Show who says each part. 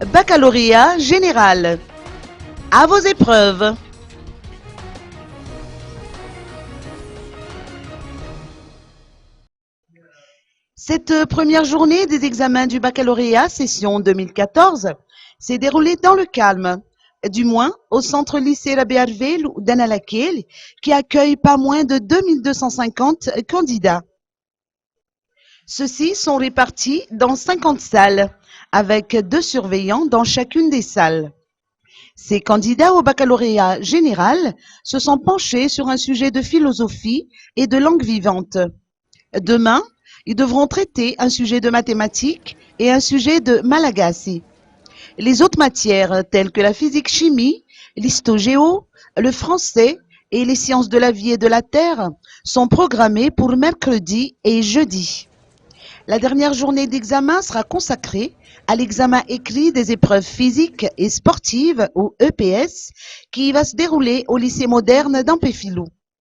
Speaker 1: Baccalauréat général. À vos épreuves. Cette première journée des examens du baccalauréat session 2014 s'est déroulée dans le calme, du moins au centre lycée Rabbi Arvel d'Analakel, qui accueille pas moins de 2250 candidats. Ceux-ci sont répartis dans 50 salles, avec 2 surveillants dans chacune des salles. Ces candidats au baccalauréat général se sont penchés sur un sujet de philosophie et de langue vivante. Demain, ils devront traiter un sujet de mathématiques et un sujet de malagasy. Les autres matières telles que la physique-chimie, l'histo-géo, le français et les sciences de la vie et de la terre sont programmées pour mercredi et jeudi. La dernière journée d'examen sera consacrée à l'examen écrit des épreuves physiques et sportives ou EPS qui va se dérouler au lycée moderne d'Ampéfilou.